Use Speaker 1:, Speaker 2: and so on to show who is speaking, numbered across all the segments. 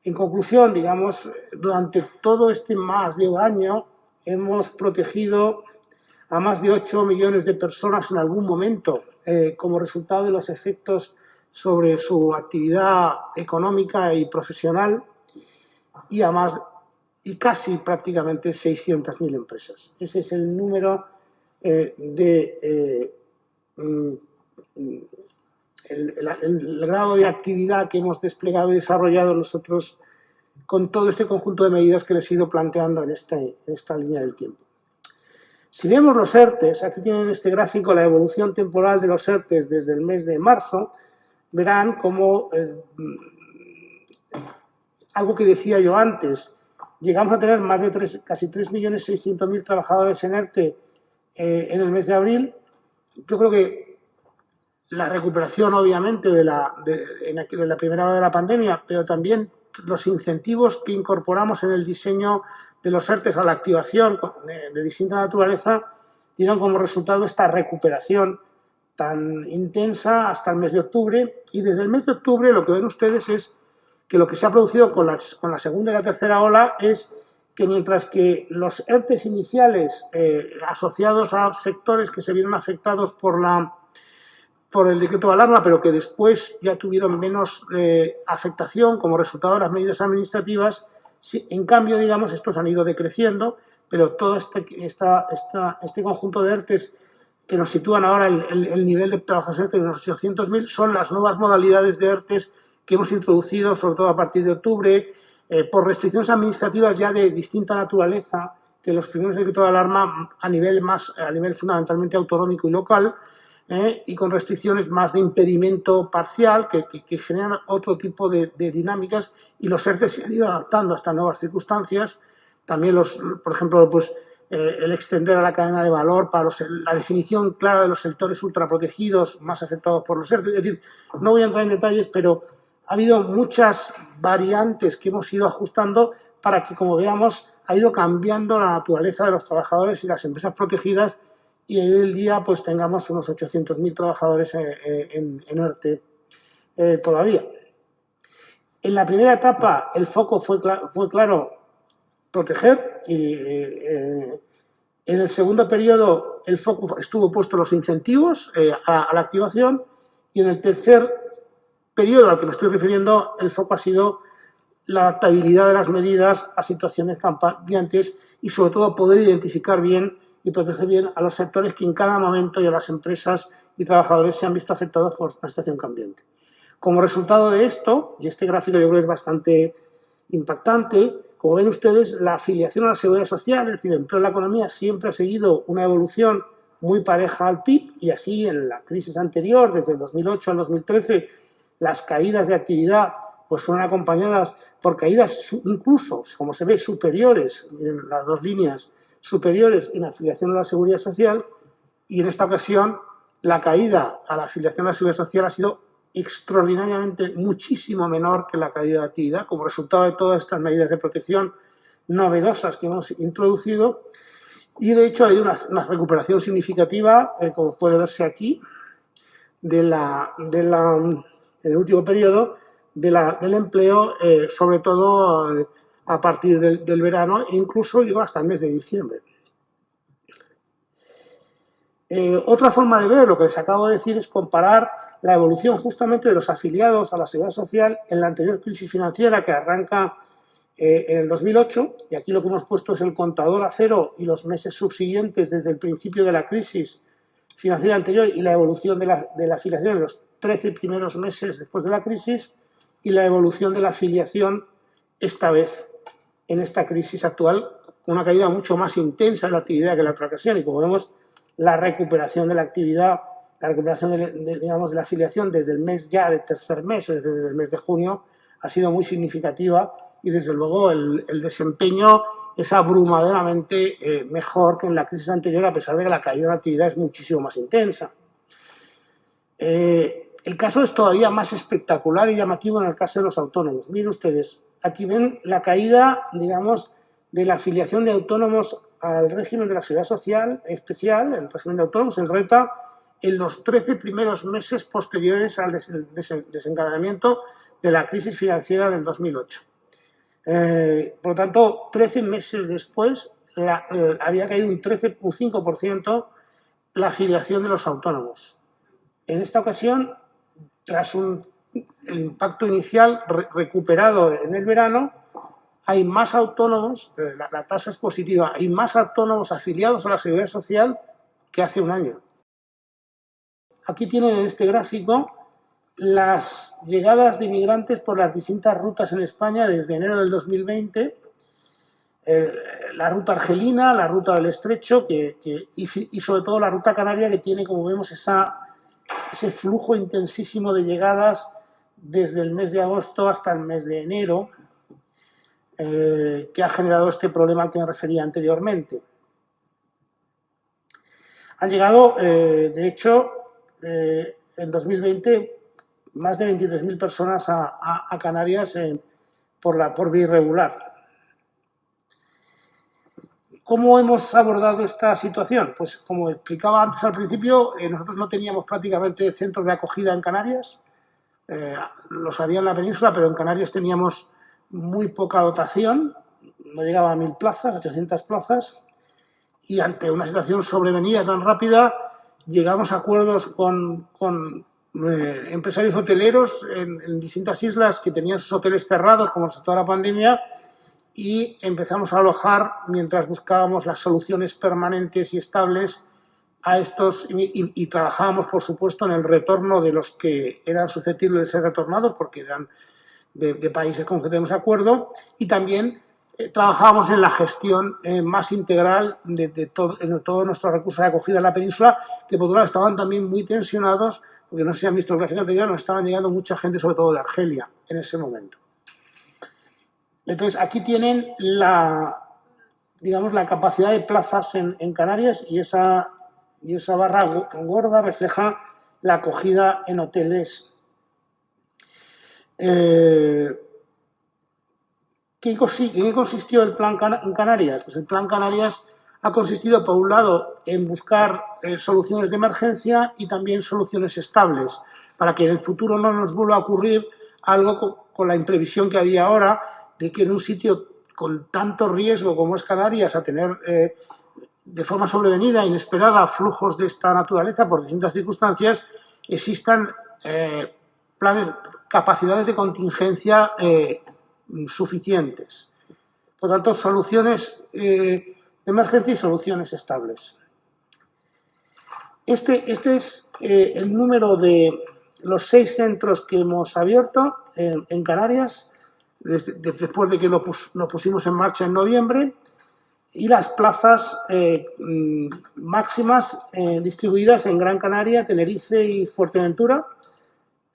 Speaker 1: En conclusión, digamos, durante todo este más de un año hemos protegido a más de 8 millones de personas en algún momento como resultado de los efectos sobre su actividad económica y profesional y casi prácticamente 600.000 empresas. Ese es el número el grado de actividad que hemos desplegado y desarrollado nosotros con todo este conjunto de medidas que les he ido planteando en esta línea del tiempo. Si vemos los ERTES, aquí tienen este gráfico la evolución temporal de los ERTES desde el mes de marzo, verán como algo que decía yo antes, llegamos a tener más de casi 3.600.000 trabajadores en ERTE en el mes de abril. Yo creo que la recuperación, obviamente, de la primera hora de la pandemia, pero también los incentivos que incorporamos en el diseño de los ERTES a la activación de distinta naturaleza dieron como resultado esta recuperación tan intensa hasta el mes de octubre. Y desde el mes de octubre lo que ven ustedes es que lo que se ha producido con la segunda y la tercera ola es que mientras que los ERTES iniciales asociados a sectores que se vieron afectados por el decreto de alarma, pero que después ya tuvieron menos afectación como resultado de las medidas administrativas, en cambio, digamos, estos han ido decreciendo, pero todo este conjunto de ERTES que nos sitúan ahora el nivel de trabajadores ERTE en unos 800.000 son las nuevas modalidades de ERTES que hemos introducido, sobre todo a partir de octubre, por restricciones administrativas ya de distinta naturaleza que los primeros decretos de alarma a nivel fundamentalmente autonómico y local, y con restricciones más de impedimento parcial que generan otro tipo de dinámicas, y los ERTE se han ido adaptando a estas nuevas circunstancias. También, por ejemplo, el extender a la cadena de valor para la definición clara de los sectores ultraprotegidos más afectados por los ERTE. Es decir, no voy a entrar en detalles, pero ha habido muchas variantes que hemos ido ajustando para que, como veamos, ha ido cambiando la naturaleza de los trabajadores y las empresas protegidas, y hoy en día pues tengamos unos 800.000 trabajadores en ERTE todavía. En la primera etapa el foco fue claro, proteger, y en el segundo periodo el foco estuvo puesto en los incentivos a la activación, y en el tercer periodo al que me estoy refiriendo el foco ha sido la adaptabilidad de las medidas a situaciones cambiantes y sobre todo poder identificar bien y proteger bien a los sectores que en cada momento y a las empresas y trabajadores se han visto afectados por una situación cambiante. Como resultado de esto, y este gráfico yo creo que es bastante impactante, como ven ustedes, la afiliación a la Seguridad Social, es decir, el empleo en la economía, siempre ha seguido una evolución muy pareja al PIB, y así en la crisis anterior, desde el 2008 al 2013, las caídas de actividad pues fueron acompañadas por caídas incluso, como se ve, superiores en las dos líneas, superiores en afiliación a la Seguridad Social, y en esta ocasión la caída a la afiliación a la Seguridad Social ha sido extraordinariamente muchísimo menor que la caída de actividad, como resultado de todas estas medidas de protección novedosas que hemos introducido. Y de hecho hay una recuperación significativa, como puede verse aquí, en el último periodo del empleo, sobre todo a partir del verano, e incluso llegó hasta el mes de diciembre. Otra forma de ver lo que les acabo de decir es comparar la evolución justamente de los afiliados a la Seguridad Social en la anterior crisis financiera, que arranca en el 2008, y aquí lo que hemos puesto es el contador a cero y los meses subsiguientes desde el principio de la crisis financiera anterior, y la evolución de la afiliación en los 13 primeros meses después de la crisis, y la evolución de la afiliación esta vez en esta crisis actual, con una caída mucho más intensa en la actividad que en la otra ocasión. Y como vemos, la recuperación de la actividad, la recuperación de la afiliación desde el mes ya de tercer mes, desde el mes de junio, ha sido muy significativa, y desde luego el desempeño es abrumadoramente mejor que en la crisis anterior, a pesar de que la caída de la actividad es muchísimo más intensa. El caso es todavía más espectacular y llamativo en el caso de los autónomos. Miren ustedes, aquí ven la caída, digamos, de la afiliación de autónomos al régimen de la Seguridad Social especial, el régimen de autónomos, el RETA, en los 13 primeros meses posteriores al desencadenamiento de la crisis financiera del 2008. Por lo tanto, 13 meses después había caído un 13,5% la afiliación de los autónomos. En esta ocasión, tras el impacto inicial recuperado en el verano, hay más autónomos, la tasa es positiva, hay más autónomos afiliados a la Seguridad Social que hace un año. Aquí tienen en este gráfico las llegadas de inmigrantes por las distintas rutas en España desde enero del 2020, la ruta argelina, la ruta del Estrecho y sobre todo la ruta canaria, que tiene, como vemos, ese flujo intensísimo de llegadas desde el mes de agosto hasta el mes de enero, que ha generado este problema al que me refería anteriormente. Han llegado, de hecho, en 2020, más de 23.000 personas a Canarias por vía irregular. ¿Cómo hemos abordado esta situación? Pues, como explicaba antes al principio, nosotros no teníamos prácticamente centros de acogida en Canarias. Los había en la península, pero en Canarias teníamos muy poca dotación, no llegaba a 1.000 plazas, 800 plazas, y ante una situación sobrevenida tan rápida, llegamos a acuerdos con empresarios hoteleros en distintas islas que tenían sus hoteles cerrados, como se toda la pandemia, y empezamos a alojar mientras buscábamos las soluciones permanentes y estables a estos, y trabajábamos, por supuesto, en el retorno de los que eran susceptibles de ser retornados, porque eran de países con que tenemos acuerdo, y también trabajábamos en la gestión más integral de todos nuestros recursos de acogida en la península, que por otro lado estaban también muy tensionados, porque no sé si han visto el gráfico anterior, nos estaban llegando mucha gente, sobre todo de Argelia, en ese momento. Entonces, aquí tienen digamos, la capacidad de plazas en Canarias, y esa barra gorda refleja la acogida en hoteles. ¿En qué consistió el plan en Canarias? Pues el plan Canarias ha consistido, por un lado, en buscar soluciones de emergencia y también soluciones estables, para que en el futuro no nos vuelva a ocurrir algo con la imprevisión que había ahora, de que en un sitio con tanto riesgo como es Canarias, a tener de forma sobrevenida, inesperada, flujos de esta naturaleza por distintas circunstancias, existan capacidades de contingencia suficientes. Por tanto, soluciones de emergencia y soluciones estables. Este es el número de los 6 centros que hemos abierto en Canarias después de que lo pusimos en marcha en noviembre, y las plazas máximas distribuidas en Gran Canaria, Tenerife y Fuerteventura,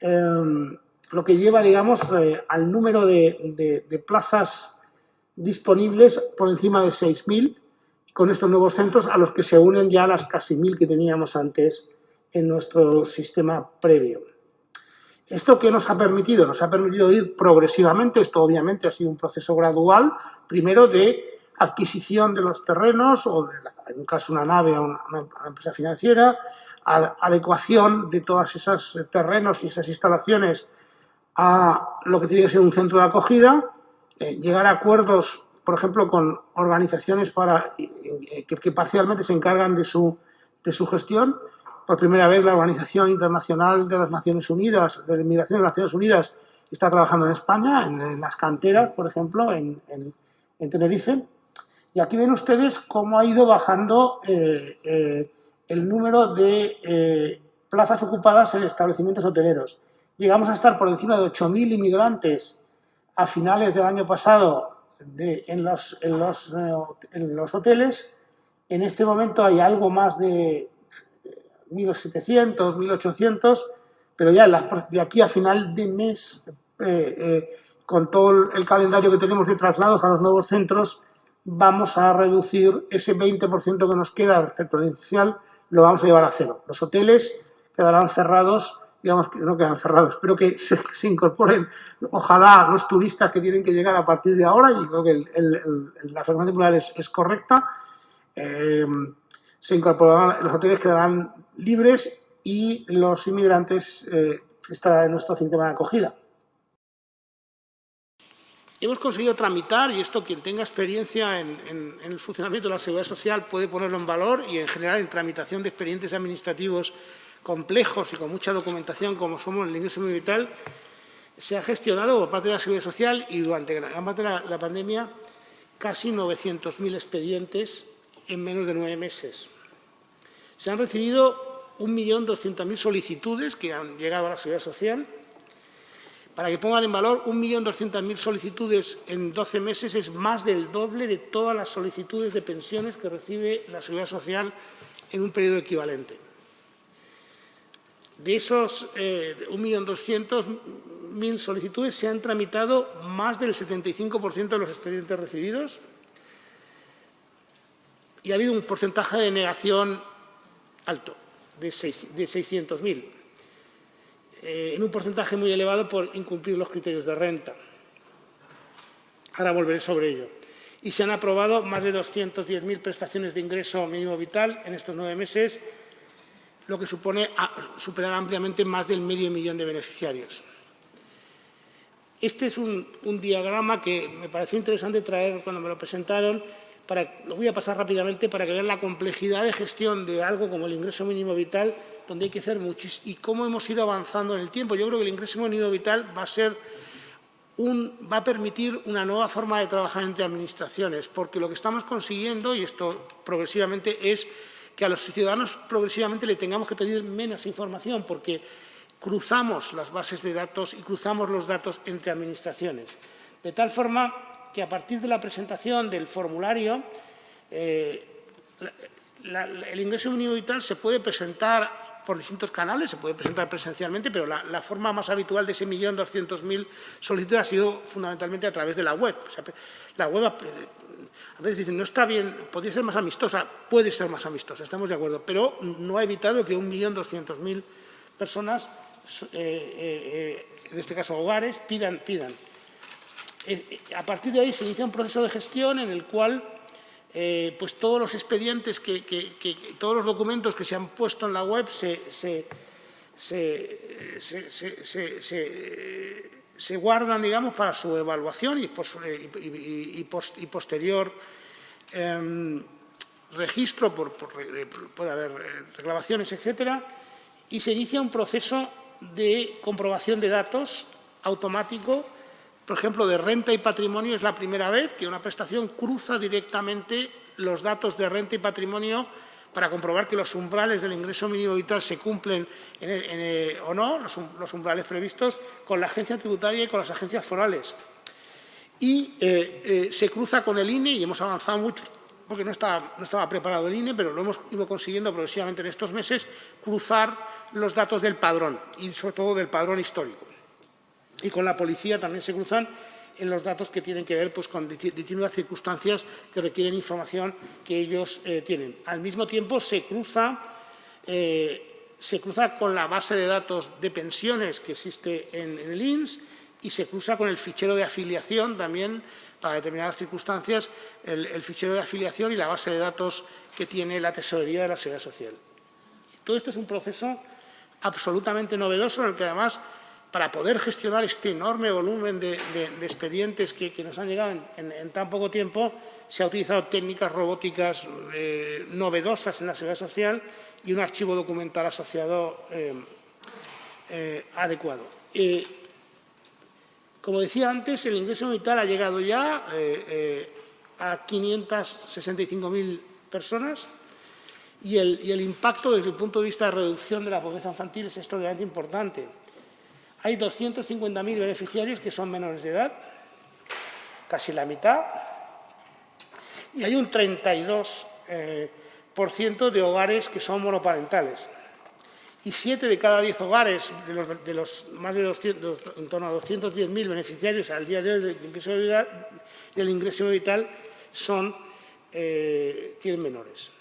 Speaker 1: lo que lleva, digamos, al número de plazas disponibles por encima de 6.000, con estos nuevos centros, a los que se unen ya las casi 1.000 que teníamos antes en nuestro sistema previo. ¿Esto qué nos ha permitido? Nos ha permitido ir progresivamente. Esto obviamente ha sido un proceso gradual, primero de adquisición de los terrenos, o en un caso una nave a una empresa financiera, adecuación de todos esos terrenos y esas instalaciones a lo que tiene que ser un centro de acogida, llegar a acuerdos, por ejemplo, con organizaciones que parcialmente se encargan de su gestión. Por primera vez, la Organización Internacional de las Naciones Unidas, de Migración de las Naciones Unidas, está trabajando en España, en las canteras, por ejemplo, en Tenerife. Y aquí ven ustedes cómo ha ido bajando el número de plazas ocupadas en establecimientos hoteleros. Llegamos a estar por encima de 8.000 inmigrantes a finales del año pasado en los hoteles. En este momento hay algo más de 1.700, 1.800, pero ya de aquí a final de mes, con todo el calendario que tenemos de traslados a los nuevos centros, vamos a reducir ese 20% que nos queda respecto al inicial, lo vamos a llevar a cero. Los hoteles quedarán cerrados, digamos que no quedan cerrados, pero que se incorporen, ojalá, los turistas que tienen que llegar a partir de ahora, y creo que la afirmación plural es correcta. Se incorporarán, los hoteles quedarán libres y los inmigrantes estarán en nuestro sistema de acogida. hemos conseguido tramitar, y esto quien tenga experiencia en el funcionamiento de la Seguridad Social puede ponerlo en valor, y en general en tramitación de expedientes administrativos complejos y con mucha documentación como somos el ingreso mínimo vital, se ha gestionado por parte de la Seguridad Social y durante gran parte de la pandemia casi 900.000 expedientes en menos de 9 meses. Se han recibido 1.200.000 solicitudes que han llegado a la Seguridad Social. Para que pongan en valor, 1.200.000 solicitudes en 12 meses es más del doble de todas las solicitudes de pensiones que recibe la Seguridad Social en un periodo equivalente. De esos 1.200.000 solicitudes se han tramitado más del 75% de los expedientes recibidos y ha habido un porcentaje de negación alto, de 600.000. En un porcentaje muy elevado por incumplir los criterios de renta. Ahora volveré sobre ello. Y se han aprobado más de 210.000 prestaciones de ingreso mínimo vital en estos 9 meses, lo que supone superar ampliamente más del medio millón de beneficiarios. Este es un diagrama que me pareció interesante traer cuando me lo presentaron. Lo voy a pasar rápidamente para que vean la complejidad de gestión de algo como el ingreso mínimo vital, donde hay que hacer muchísimo, y cómo hemos ido avanzando en el tiempo. Yo creo que el ingreso mínimo vital va a permitir una nueva forma de trabajar entre administraciones, porque lo que estamos consiguiendo, y esto progresivamente, es que a los ciudadanos progresivamente le tengamos que pedir menos información, porque cruzamos las bases de datos y cruzamos los datos entre administraciones. De tal forma que a partir de la presentación del formulario, el ingreso mínimo vital se puede presentar por distintos canales, se puede presentar presencialmente, pero la forma más habitual de ese 1.200.000 solicitudes ha sido fundamentalmente a través de la web. O sea, la web a veces dicen, no está bien, podría ser más amistosa, puede ser más amistosa, estamos de acuerdo, pero no ha evitado que 1.200.000 personas, en este caso hogares, pidan. A partir de ahí se inicia un proceso de gestión en el cual pues todos los expedientes, todos los documentos que se han puesto en la web se guardan, digamos, para su evaluación y posterior registro, puede haber reclamaciones, etcétera, y se inicia un proceso de comprobación de datos automático. Por ejemplo, de renta y patrimonio es la primera vez que una prestación cruza directamente los datos de renta y patrimonio para comprobar que los umbrales del ingreso mínimo vital se cumplen o no, los umbrales previstos, con la agencia tributaria y con las agencias forales. Y se cruza con el INE, y hemos avanzado mucho, porque no estaba preparado el INE, pero lo hemos ido consiguiendo progresivamente en estos meses, cruzar los datos del padrón y sobre todo del padrón histórico. Y con la policía también se cruzan en los datos que tienen que ver pues, con distintas circunstancias que requieren información que ellos tienen. Al mismo tiempo se cruza con la base de datos de pensiones que existe en el INS y se cruza con el fichero de afiliación también para determinadas circunstancias, el fichero de afiliación y la base de datos que tiene la Tesorería de la Seguridad Social. Todo esto es un proceso absolutamente novedoso en el que además, para poder gestionar este enorme volumen de expedientes que nos han llegado en tan poco tiempo, se han utilizado técnicas robóticas novedosas en la Seguridad Social y un archivo documental asociado adecuado. Como decía antes, el ingreso vital ha llegado ya a 565.000 personas y el impacto desde el punto de vista de reducción de la pobreza infantil es extraordinariamente importante. Hay 250.000 beneficiarios que son menores de edad, casi la mitad, y hay un 32% de hogares que son monoparentales. Y 7 de cada 10 hogares de los más de 200, en torno a 210.000 beneficiarios al día de hoy del ingreso vital tienen menores.